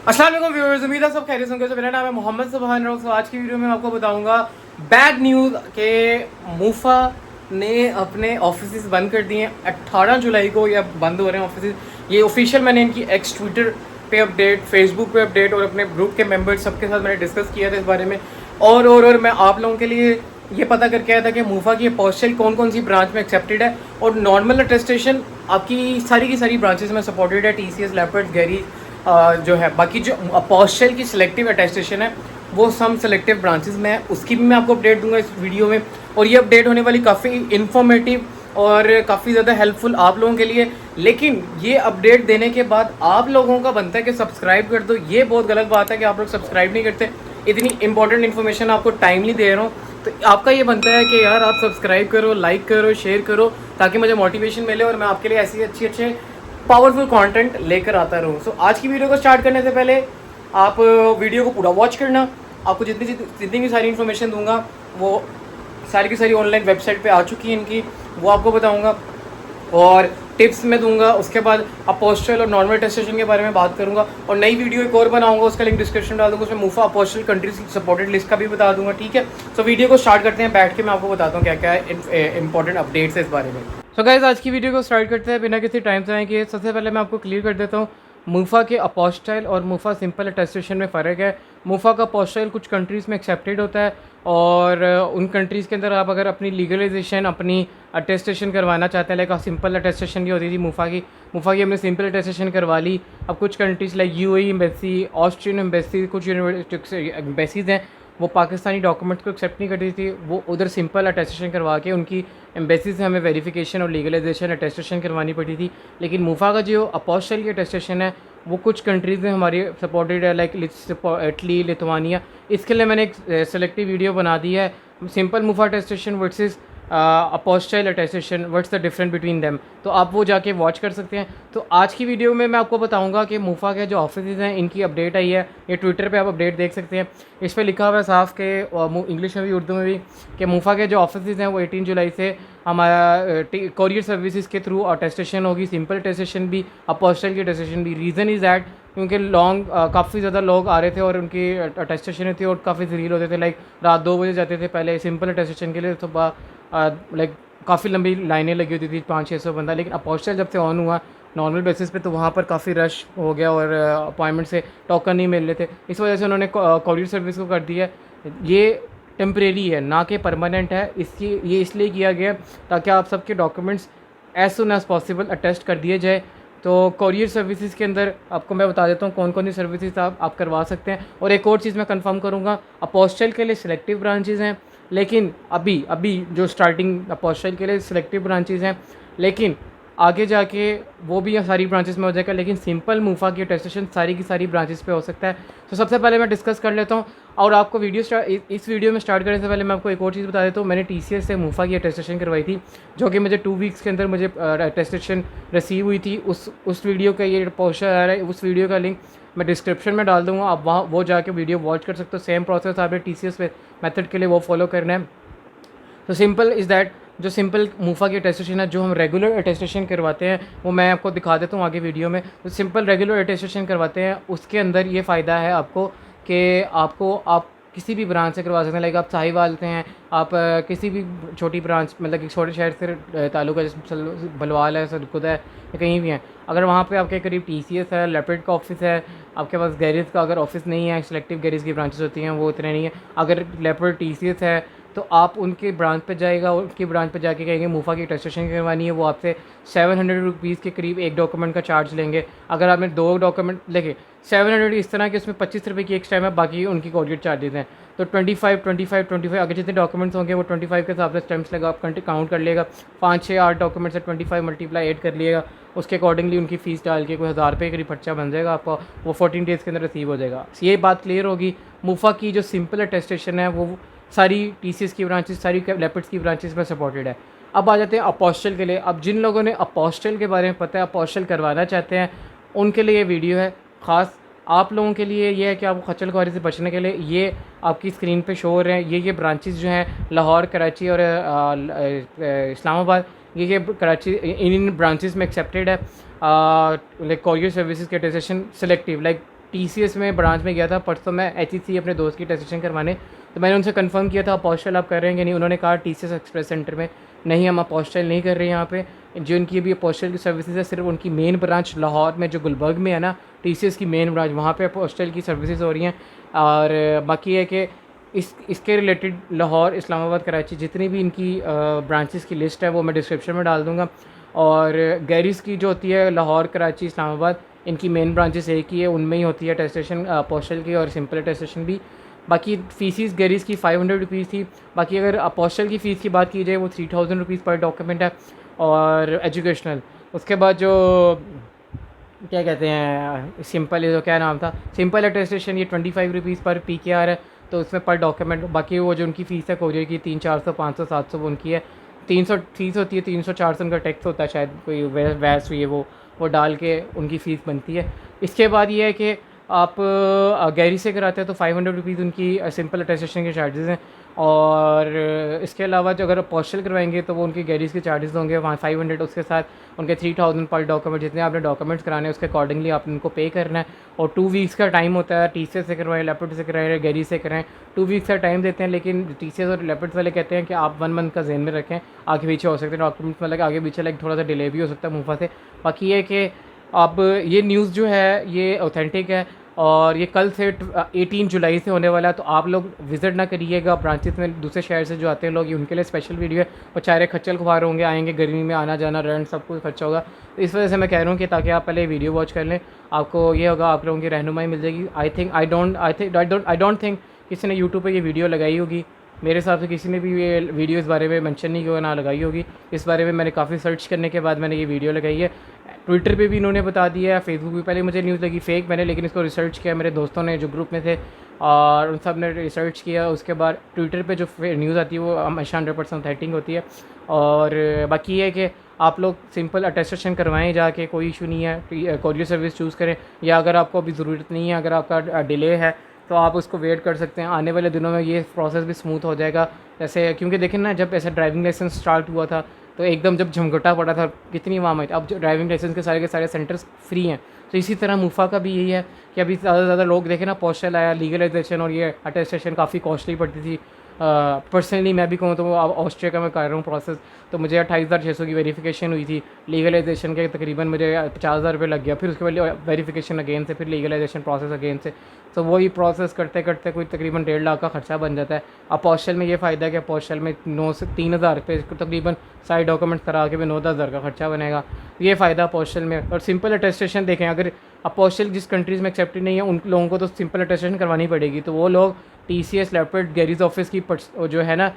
अस्सलाम वालेकुम व्यूअर्स, उम्मीद है सब खैरियत होंगे। तो मेरा नाम है मोहम्मद सुबहान रोज़। तो आज की वीडियो में मैं आपको बताऊंगा बैड न्यूज़ के मूफा ने अपने ऑफिस बंद कर दिए हैं। 18 जुलाई को या बंद हो रहे हैं ऑफिस। ये ऑफिशियल मैंने इनकी एक्स ट्विटर पे अपडेट, फेसबुक पे अपडेट और अपने ग्रुप के मेंबर्स सबके साथ मैंने डिस्कस किया था इस बारे में। और मैं आप लोगों के लिए ये पता करके आया था कि मूफा की अपोस्टल कौन कौन सी ब्रांच में एक्सेप्टेड है और नॉर्मल अटेस्टेशन आपकी सारी की सारी ब्रांचेस में सपोर्टेड है। TCS, लेपर्ड, गैरी जो है। बाकी जो अपोस्टल की सिलेक्टिव अटेस्टेशन है वो सम सिलेक्टिव ब्रांचेस में है, उसकी भी मैं आपको अपडेट दूंगा इस वीडियो में। और ये अपडेट होने वाली काफ़ी इन्फॉर्मेटिव और काफ़ी ज़्यादा हेल्पफुल आप लोगों के लिए। लेकिन ये अपडेट देने के बाद आप लोगों का बनता है कि सब्सक्राइब कर दो। ये बहुत गलत बात है कि आप लोग सब्सक्राइब नहीं करते। इतनी इंपॉर्टेंट इन्फॉर्मेशन आपको टाइमली दे रहा हूँ तो आपका ये बनता है कि यार आप सब्सक्राइब करो, लाइक करो, शेयर करो, ताकि मुझे मोटिवेशन मिले और मैं आपके लिए ऐसी अच्छे पावरफुल कंटेंट लेकर आता रहूँ। सो आज की वीडियो को स्टार्ट करने से पहले आप वीडियो को पूरा वॉच करना। आपको जितनी भी सारी इन्फॉर्मेशन दूंगा वो सारी की सारी ऑनलाइन वेबसाइट पे आ चुकी है इनकी, वो आपको बताऊंगा और टिप्स में दूंगा। उसके बाद अपोस्टल और नॉर्मल टेस्टेशन के बारे में बात करूंगा और नई वीडियो एक और बनाऊंगा, उसका लिंक डिस्क्रिप्शन में डाल दूंगा। उसमें मूफा अपोस्टल कंट्रीज की सपोर्टेड लिस्ट का भी बता दूंगा, ठीक है। सो वीडियो को स्टार्ट करते हैं, बैठ के मैं आपको बताता हूँ क्या क्या इंपॉर्टेंट अपडेट्स है इस बारे में। सो गाइस, आज की वीडियो को स्टार्ट करते हैं बिना किसी टाइम से कि सबसे पहले मैं आपको क्लियर कर देता हूँ मूफा के अपोस्टाइल और मूफा सिंपल अटेस्टेशन में फ़र्क है। मूफा का अपोस्टाइल कुछ कंट्रीज़ में एक्सेप्टेड होता है और उन कंट्रीज़ के अंदर आप अगर अपनी लीगलाइजेशन, अपनी अटेस्टेशन करवाना चाहते हैं, लाइक सिंपल अटेस्टेशन की होती थी मूफा की हमने सिंपल अटेस्टेशन करवा ली। अब कुछ countries like UAE embassy, Austrian embassy, कुछ एम्बेसीज़ हैं वो पाकिस्तानी डॉक्यूमेंट्स को एक्सेप्ट नहीं करती थी। वो उधर सिंपल अटेस्टेशन करवा के उनकी एम्बेसी से हमें वेरिफिकेशन और लीगलाइजेशन अटेस्टेशन करवानी पड़ी थी। लेकिन मूफा का जो अपोस्टल की अटेस्टेशन है वो कुछ कंट्रीज़ में हमारी सपोर्टेड है, लाइक इटली, लिथुआनिया। इसके लिए मैंने एक सेलेक्टिव वीडियो बना दी है, simple मूफा attestation versus apostille attestation, what's the difference between them. तो आप वो जाके वॉच कर सकते हैं। तो आज की वीडियो में मैं आपको बताऊंगा कि मूफा के जो ऑफिस हैं इनकी अपडेट आई है। ये ट्विटर पे आप अपडेट देख सकते हैं, इस पर लिखा हुआ है साफ के इंग्लिश में भी उर्दू में भी कि मूफा के जो ऑफिस हैं वो 18 जुलाई से हमारा कोरियर सर्विसेज के थ्रू अटेस्टेशन होगी, सिंपल अटेस्टेशन भी, अपोस्टाइल की अटेस्टेशन भी। रीज़न इज़ दैट क्योंकि काफ़ी ज़्यादा लोग आ रहे थे और उनकी अटेस्टेशन थी और काफ़ी जलील होते थे। लाइक रात 2 बजे जाते थे पहले सिंपल अटेस्टेशन के लिए, तो लाइक काफ़ी लंबी लाइनें लगी होती थी, 500-600 बंदा। लेकिन अपोस्टल जब से ऑन हुआ नॉर्मल बेसिस पे तो वहाँ पर काफ़ी रश हो गया और अपॉइंटमेंट से टोकन नहीं मिल रहे थे। इस वजह से उन्होंने कोरियर सर्विस को कर दिया है। ये टेम्परेरी है ना कि परमानेंट है। इसकी ये इसलिए किया गया ताकि आप सबके documents as soon as possible attest कर दिए जाए। तो कोरियर सर्विसेज के अंदर आपको मैं बता देता हूँ कौन कौन सी सर्विसेज आप करवा सकते हैं। और एक और चीज़ मैं कंफर्म करूँगा, अपोस्टल के लिए सिलेक्टिव ब्रांचेज़ हैं, लेकिन अभी जो स्टार्टिंग अपोस्टल के लिए सिलेक्टिव ब्रांचेज़ हैं, लेकिन आगे जाके वो भी सारी ब्रांचेस में हो जाएगा। लेकिन सिंपल मूफा की अटेस्टेशन सारी की सारी ब्रांचेस पे हो सकता है। तो सबसे पहले मैं डिस्कस कर लेता हूँ और आपको इस वीडियो में स्टार्ट करने से पहले मैं आपको एक और चीज़ बता देता हूँ। मैंने TCS से मूफा की अटेस्टेशन करवाई थी, जो कि मुझे 2 वीक्स के अंदर मुझे अटेस्टेशन रिसीव हुई थी। उस वीडियो का ये पोस्टर आ रहा है, उस वीडियो का लिंक मैं डिस्क्रिप्शन में डाल दूँगा, आप वहाँ वो जाके वीडियो वॉच कर सकते हो। सेम प्रोसेस आपने TCS मेथड के लिए वो फॉलो करना है। तो सिंपल इज़ दैट जो सिंपल मूफा की अटेस्टेशन है, जो हम रेगुलर अटेस्टेशन करवाते हैं वो मैं आपको दिखा देता हूँ आगे वीडियो में। तो सिंपल रेगुलर अटेस्टेशन करवाते हैं, उसके अंदर ये फ़ायदा है आपको कि आप किसी भी ब्रांच से करवा सकते हैं। लाइक आप साहिवाल से हैं, आप किसी भी छोटी ब्रांच, मतलब कि छोटे शहर से ताल्लुक़ है, जैसे भलवाल है, सरकुदा है या कहीं भी हैं, अगर वहाँ पे आपके करीब TCS है, लेपर्ड का ऑफिस है, आपके पास गैरेज का अगर ऑफिस नहीं है, सेलेक्टिव गैरेज की ब्रांचेस होती हैं वो इतने नहीं है, अगर लेपर्ड TCS है तो आप उनके ब्रांच पे जाएगा, उनकी ब्रांच पे जाके कहेंगे मूफा की अटेस्टेशन करवानी है, वो आपसे 700 रुपीज़ के करीब एक डॉक्यूमेंट का चार्ज लेंगे। अगर आपने 2 डॉक्यूमेंट लेके 700 इस तरह के, उसमें 25 रुपये की एक्स्ट्रा है, बाकी उनकी कोरियर चार्जेज हैं। तो 25 अगर जितने डॉक्यूमेंट्स होंगे वो 25 के हिसाब से स्टैम्प्स लगा, आप काउंट कर लेगा, 5, 6, 8 डॉक्यूमेंट से 25 मल्टीप्लाई 8 कर लिएगा, उसके अकॉर्डिंगली उनकी फ़ीस डाल के कोई 1000 रुपये करीब खर्चा बन जाएगा आपका, वो 14 डेज़ के अंदर रिसीव हो जाएगा। ये बात क्लियर होगी। मूफा की जो सिंपल अटेस्टेशन है वो सारी TCS की ब्रांचेस, सारी लेपर्ड्स की ब्रांचेस में सपोर्टेड है। अब आ जाते हैं अपोस्टल के लिए। अब जिन लोगों ने अपोस्टल के बारे में पता है, अपोस्टल करवाना चाहते हैं, उनके लिए ये वीडियो है ख़ास। आप लोगों के लिए ये है कि आपको खच्चल ख्वारी से बचने के लिए ये आपकी स्क्रीन पे शो हो रहे हैं, ये ब्रांचेस जो हैं लाहौर, कराची और इस्लामाबाद, ये कराची इन ब्रांचेस में एक्सेप्टेड है। लाइक कोरियर सर्विसेज के अटेस्टेशन सिलेक्टिव, लाइक TCS में ब्रांच में गया था परसों मैं HEC अपने दोस्त की टेस्टेशन करवाने, तो मैंने उनसे कंफर्म किया था अपोस्टल आप कर रहे हैं कि नहीं। उन्होंने कहा TCS एक्सप्रेस सेंटर में नहीं, हम अपोस्टल नहीं कर रहे हैं यहाँ पे। जो इनकी अभी अपोस्टल की सर्विसेज है सिर्फ उनकी मेन ब्रांच लाहौर में जो गुलबर्ग में है ना, TCS की मेन ब्रांच, वहाँ पे अपोस्टल की सर्विसेज हो रही हैं। और बाकी है कि इसके रिलेटेड लाहौर, इस्लामाबाद, कराची जितनी भी इनकी ब्रांचेस की लिस्ट है वो मैं डिस्क्रिप्शन में डाल दूँगा। और गैरीज की जो होती है लाहौर, कराची, इस्लामाबाद, इनकी मेन ब्रांचेस एक ही है, उनमें ही होती है टेस्टेशन अपोस्टल की और सिंपल टेस्टेशन भी। बाकी फ़ीस गैरीज की 500 रुपीज़ थी। बाकी अगर अपोस्टल की फ़ीस की बात की जाए वो 3000 रुपीज़ पर डॉक्यूमेंट है। और एजुकेशनल, उसके बाद जो क्या कहते हैं सिंपल, ये जो क्या नाम था, सिंपल अटेस्टेशन, ये 25 रुपीज़ पर PKR है, तो उसमें पर डॉक्यूमेंट। बाकी वो जो उनकी फ़ीस है कोरियर की 300, 400, 500, 700 वो उनकी है। 300 फीस होती है, 300, 400 उनका टैक्स होता है, शायद कोई वैस हुई है वो डाल के उनकी फ़ीस बनती है। इसके बाद ये है कि आप गैरी से कराते हैं तो 500 रुपीज़ उनकी सिंपल अटेस्टेशन के चार्जेस हैं। और इसके अलावा जो अगर अपोस्टल करवाएंगे तो वो उनकी गैरीज के चार्जेस होंगे वहाँ 500, उसके साथ उनके 3000 पर डॉक्यूमेंट। जितने आपने डॉक्यूमेंट्स कराने हैं उसके अकॉर्डिंगली आपने उनको पे करना है। और 2 वीक्स का टाइम होता है, TCS से करवाएं, लेपर्ड से कराएं, गैरी से कराएं, 2 वीक्स का टाइम देते हैं। लेकिन TCS और लेपर्ड वाले कहते हैं कि आप 1 मंथ का ज़हन में रखें, आगे पीछे हो सकते हैं डॉक्यूमेंट्स, मतलब आगे पीछे लाइक थोड़ा सा डिले भी हो सकता है मुफा से। बाकी ये कि अब ये न्यूज़ जो है ये ऑथेंटिक है और ये कल से 18 जुलाई से होने वाला है। तो आप लोग विज़िट ना करिएगा ब्रांचेस में, दूसरे शहर से जो आते हैं लोग, ये उनके लिए स्पेशल वीडियो है। बेचारे खच्चल खुआर होंगे, आएंगे गर्मी में, आना जाना रेंट सब कुछ खर्चा होगा। तो इस वजह से मैं कह रहा हूँ कि ताकि आप पहले वीडियो वॉच कर लें, आपको ये होगा, आप लोगों की रहनुमाई मिल जाएगी। आई डोंट थिंक किसी ने यूट्यूब पर ये वीडियो लगाई होगी। मेरे हिसाब से किसी ने भी ये वीडियो इस बारे में मेंशन नहीं किया, ना लगाई होगी। इस बारे में मैंने काफ़ी सर्च करने के बाद मैंने ये वीडियो लगाई है। ट्विटर पे भी इन्होंने बता दिया है, फेसबुक पे पहले मुझे न्यूज़ लगी फेक, मैंने लेकिन इसको रिसर्च किया, मेरे दोस्तों ने जो ग्रुप में थे और उन सब ने रिसर्च किया। उसके बाद ट्विटर पे जो न्यूज़ आती है वो हमेशा 100% ऑथेंटिक होती है। और बाकी ये है कि आप लोग सिंपल अटेस्टेशन करवाएं जाके, कोई इशू नहीं है। कोरियर सर्विस चूज़ करें, या अगर आपको अभी ज़रूरत नहीं है, अगर आपका डिले है तो आप उसको वेट कर सकते हैं। आने वाले दिनों में ये प्रोसेस भी स्मूथ हो जाएगा। जैसे क्योंकि देखें ना, जब ऐसा ड्राइविंग लाइसेंस स्टार्ट हुआ था तो एकदम जब झमघटा पड़ा था, कितनी आवाम आई। अब जो ड्राइविंग लाइसेंस के सारे सेंटर्स फ्री हैं, तो इसी तरह मुफा का भी यही है कि अभी ज़्यादा से ज़्यादा लोग देखें ना, पोस्टल आया, लीगलाइजेशन और ये अटेस्टेशन काफ़ी कॉस्टली पड़ती थी। पर्सनली मैं भी कहूँ तो अब ऑस्ट्रिया का मैं कर रहा हूँ प्रोसेस, तो मुझे 28,600 की वेरिफिकेशन हुई थी। लीगलाइजेशन के तकरीबन मुझे 50,000 रुपये लग गया, फिर उसके बाद वेरिफिकेशन अगेन से, फिर लीगलाइजेशन प्रोसेस अगेन से। तो वही प्रोसेस करते करते कोई तकरीबन 1.5 लाख का खर्चा बन जाता है। अपोस्टल में ये फ़ायदा है कि अपोस्टल में 9 से 3,000 रुपये तकरीबन सारे डॉक्यूमेंट्स करा के भी 9-10 हज़ार का खर्चा बनेगा। ये फ़ायदा अपोस्टल में। और सिंपल अटेस्टेशन देखें, अगर अपोस्टल जिस कंट्रीज़ में एक्सेप्टेड नहीं है उन लोगों को तो सिंपल अटेस्टेशन करवानी पड़ेगी। तो वो लोग TCS, लेपर्ड, गैरीज ऑफिस की जो है ना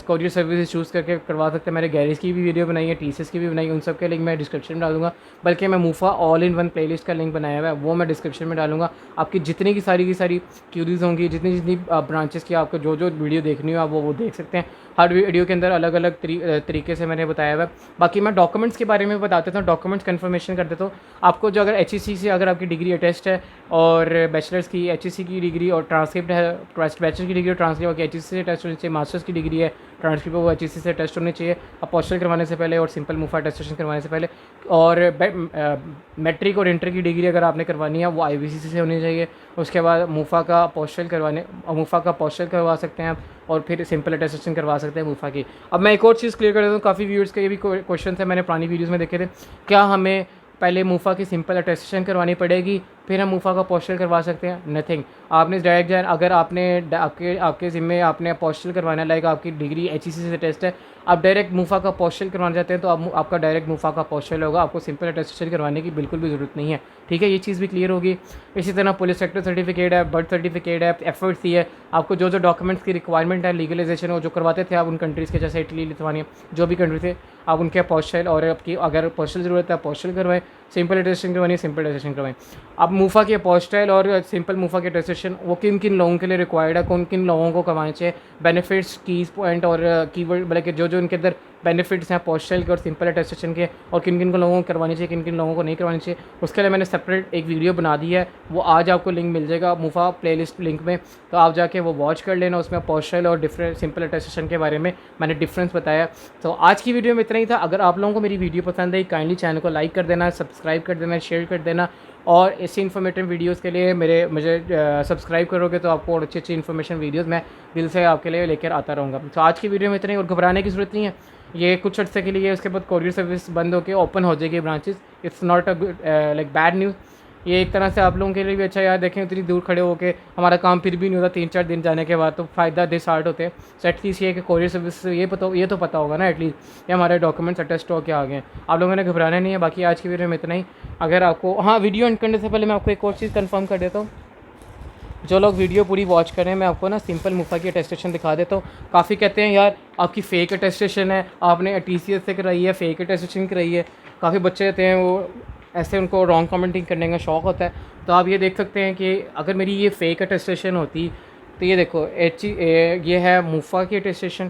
कोरियर सर्विस चूज़ करके करवा सकते हैं। मैंने गैरीज की भी वीडियो बनाई है, TCS की भी बनाई है, उन सब के लिंक मैं डिस्क्रिप्शन में डालूंगा। बल्कि मैं मुफा ऑल इन वन प्लेलिस्ट का लिंक बनाया हुआ है, वो मैं डिस्क्रिप्शन में डालूंगा। आपकी जितनी की सारी क्यूरीज होंगी, जितनी ब्रांचेस की आपको जो वीडियो देखनी हो आप वो देख सकते हैं। हर वीडियो के अंदर अलग अलग तरीके से मैंने बताया हुआ है। बाकी मैं डॉक्यूमेंट्स के बारे में बता देता हूँ, डॉक्यूमेंट्स कन्फर्मेशन कर देता हूँ आपको। जो अगर HEC से अगर आपकी डिग्री अटेस्ट है और बैचलर्स की HEC की डिग्री और ट्रांसक्रिप्ट है, बैचलर की डिग्री और ट्रांसक्रिप्ट की HEC से टेस्ट होनी चाहिए, मास्टर्स की डिग्री है, ट्रांसक्रिप्ट वो HEC से टेस्ट होने चाहिए अपोस्टल करवाने से पहले और सिंपल मुफा अटेस्टेशन करवाने से पहले। और मैट्रिक और इंटर की डिग्री अगर आपने करवानी है वो IBCC से होनी चाहिए। उसके बाद मुफा का अपोस्टल करवा सकते हैं आप, और फिर सिंपल अटेस्टेशन करवा सकते हैं मुफा की। अब मैं एक और चीज़ क्लियर कर देता हूँ, काफ़ी व्यूअर्स के ये भी क्वेश्चन है, मैंने पुरानी वीडियोज़ में देखे थे, क्या हमें पहले मुफा की सिंपल अटेस्टेशन करवानी पड़ेगी फिर हम मुफा का पोस्टल करवा सकते हैं? नथिंग। आपने डायरेक्ट जाए, अगर आपने आपके ज़िम्मे आपने पोस्टल करवाना, लाइक आपकी डिग्री HEC से टेस्ट है, आप डायरेक्ट मुफा का पोस्टल करवाना चाहते हैं तो आपका डायरेक्ट मुफा का पोस्टल होगा, आपको सिंपल अटेस्टेशन करवाने की बिल्कुल भी ज़रूरत नहीं है। ठीक है, ये चीज़ भी क्लियर होगी। इसी तरह पुलिस सेक्टर सर्टिफिकेट है, बर्थ सर्टिफिकेट है, FRC है, आपको जो डॉक्यूमेंट्स की रिक्वायरमेंट है लीगलाइजेशन, वो जो करवाते थे आप उन कंट्रीज़ के, जैसे इटली, लिथुआनिया, जो भी कंट्री थे, आप उनके पोस्टल, और आपकी अगर पोस्टल ज़रूरत है पोस्टल करवाएं, सिंपल अटेस्टेशन करवानी सिंपल अटेस्टेशन करवाएं। अब मुफा के पोस्टल और सिंपल मुफा के अटेस्टेशन वो किन किन लोगों के लिए रिक्वायर्ड है, कौन किन लोगों को करवाने चाहिए, बेनिफिट्स, कीज पॉइंट और कीवर्ड, बल्कि जो इनके अंदर बेनिफिट्स हैं पोस्टल के और सिंपल अटेस्टेशन के, और किन किन को लोगों को करवानी चाहिए, किन किन लोगों को नहीं करवानी चाहिए, उसके लिए मैंने सेपरेट एक वीडियो बना दी है। वो आज आपको लिंक मिल जाएगा मुफा प्लेलिस्ट लिंक में, तो आप जाके वो वॉच कर लेना। उसमें पोस्टल और डिफरेंट सिंपल अटेस्टेशन के बारे में मैंने डिफरेंस बताया। तो आज की वीडियो में इतना ही था। अगर आप लोगों को मेरी वीडियो पसंद आई, काइंडली चैनल को लाइक कर देना, सब्सक्राइब कर देना, शेयर कर देना, और ऐसी इन्फॉर्मेटिव वीडियोस के लिए मुझे सब्सक्राइब करोगे तो आपको और अच्छी अच्छी इन्फॉर्मेशन वीडियोस मैं दिल से आपके लिए लेकर आता रहूँगा। तो आज की वीडियो में इतना ही, और घबराने की ज़रूरत नहीं है। ये कुछ अर्से के लिए, उसके बाद कोरियर सर्विस बंद होकर ओपन हो जाएगी branches. It's not a good like bad news. ये एक तरह से आप लोगों के लिए भी अच्छा। यार देखें, इतनी दूर खड़े होकर हमारा काम फिर भी नहीं होता 3-4 दिन जाने के बाद, तो फ़ायदा दे स्टार्ट होते हैं। सो एटलीस्ट ये कि कोरियर सर्विस ये तो पता होगा ना एटलीस्ट ये हमारे डॉक्यूमेंट्स अटेस्ट होकर आ गए हैं। आप लोगों ने घबराना नहीं है। बाकी आज की वीडियो में इतना ही। अगर आपको, हाँ, वीडियो एंड करने से पहले मैं आपको एक और चीज़ कन्फर्म कर देता हूँ। जो लोग वीडियो पूरी वॉच करें, मैं आपको ना सिंपल मुफा की अटेस्टेशन दिखा देता हूँ। काफ़ी कहते हैं यार आपकी फ़ेक अटेस्टेशन है, आपने TCS से कराई है, फ़ेक अटेस्टेशन कराई है। काफ़ी बच्चे रहते हैं वो ऐसे, उनको रॉन्ग कमेंटिंग करने का शौक़ होता है। तो आप ये देख सकते हैं कि अगर मेरी ये फ़ेक अटेस्टेशन होती तो ये देखो ये है मुफा की अटेस्टेशन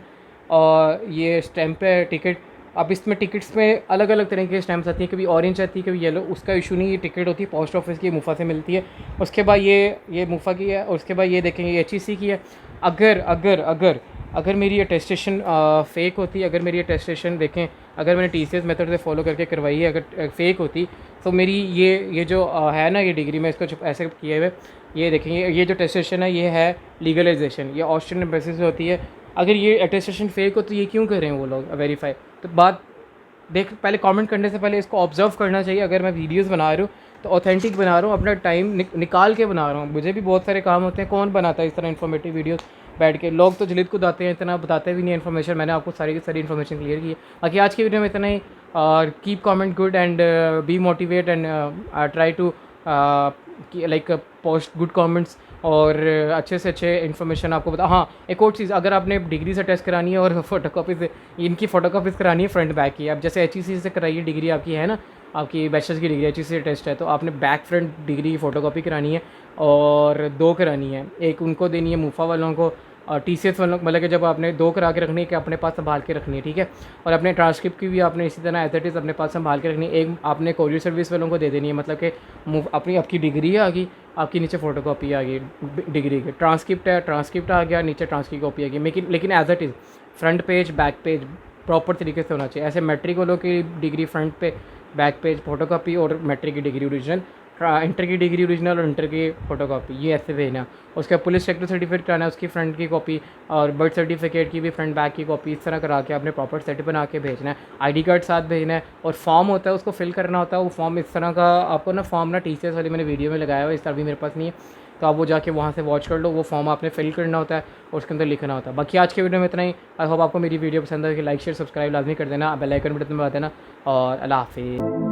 और ये स्टैम्प है टिकट। अब इसमें टिकट्स में अलग अलग तरह की स्टैम्प्स आती हैं, कभी ऑरेंज आती है, कभी येलो। उसका इशू नहीं, ये टिकट होती है पोस्ट ऑफिस की, मुफा से मिलती है। उसके बाद ये मुफा की है, और उसके बाद ये देखेंगे HEC की है। अगर अगर अगर अगर मेरी अटेस्टेशन फ़ेक होती, अगर मेरी अटेस्टेशन देखें, अगर मैंने TCS मेथड से फॉलो करके करवाई है, अगर फ़ेक होती तो मेरी ये जो है ना ये डिग्री में इसको ऐसे किए हुए, ये देखेंगे, ये जो अटेस्टेशन है ये है लीगलाइजेशन, ये ऑस्ट्रेलियन एम्बेसी से होती है। अगर ये अटेस्टेशन फ़ेक हो तो ये क्यों कर रहे हैं वो लोग वेरीफाई? तो बात देख, पहले कमेंट करने से पहले इसको ऑब्ज़र्व करना चाहिए। अगर मैं वीडियोस बना रहा हूँ तो ऑथेंटिक बना रहा हूँ, अपना टाइम निकाल के बना रहा हूँ। मुझे भी बहुत सारे काम होते हैं, कौन बनाता है इस तरह इन्फॉर्मेटिव वीडियोस बैठ के? लोग तो जल्द को आते हैं, इतना बताते भी नहीं इन्फॉर्मेशन। मैंने आपको सारी की सारी इन्फॉर्मेशन क्लियर की है। बाकी आज की वीडियो में इतना ही। Keep comment good and be motivate and try to like post good comments और अच्छे से अच्छे इन्फॉर्मेशन आपको बता। हाँ, एक और चीज़, अगर आपने डिग्री से टेस्ट करानी है और फोटोकॉपी से, इनकी फ़ोटोकॉपीज़ करानी है फ्रंट बैक की। अब जैसे HEC से कराइए डिग्री आपकी है ना, आपकी बैचलर्स की डिग्री HEC से टेस्ट है, तो आपने बैक फ्रंट डिग्री की फ़ोटोकॉपी करानी है और 2 करानी है। एक उनको देनी है मुफा वालों को, और TCS वालों, मतलब कि जब आपने 2 करा के रखनी है कि अपने पास संभाल के रखनी है, ठीक है। और अपने ट्रांसक्रिप्ट की भी आपने इसी तरह एज इट इज़ अपने पास संभाल के रखनी है। एक आपने कोरियर सर्विस वालों को दे देनी है, मतलब कि आपकी डिग्री आ गई, आपकी नीचे फ़ोटोकॉपी आ गई डिग्री की, ट्रांसक्रिप्ट आ गया, नीचे ट्रांसक्रिप्ट कॉपी आ गई। लेकिन as it is front page back page proper तरीके से होना चाहिए। ऐसे मैट्रिक वालों की डिग्री फ्रंट पे बैक पेज फ़ोटोकॉपी, और मैट्रिक की डिग्री ओरिजिनल, इंटर की डिग्री ओरिजिनल और इंटर की फ़ोटोकॉपी, ये ऐसे भेजना। उसके बाद पुलिस सेक्टर सर्टिफिकेट कराना है, उसकी फ्रंट की कॉपी, और बर्थ सर्टिफिकेट की भी फ्रंट बैक की कॉपी, इस तरह करा के आपने प्रॉपर सेट बना के भेजना है। ID कार्ड साथ भेजना है, और फॉर्म होता है उसको फिल करना होता है। वो फॉर्म इस तरह का आपको ना, फॉर्म ना TCS वाली मैंने वीडियो में लगाया हुआ, इस तरह भी मेरे पास नहीं है, तो आप वो जाके वहाँ से वॉच कर लो। वो फॉर्म आपने फिल करना होता है और उसके अंदर लिखना होता है। बाकी आज के वीडियो में इतना ही। आई होप आपको मेरी वीडियो पसंद है कि लाइक शेयर सब्सक्राइब लाजमी कर देना, बेल आइकन बटन दबा देना, और अल्लाह हाफिज़।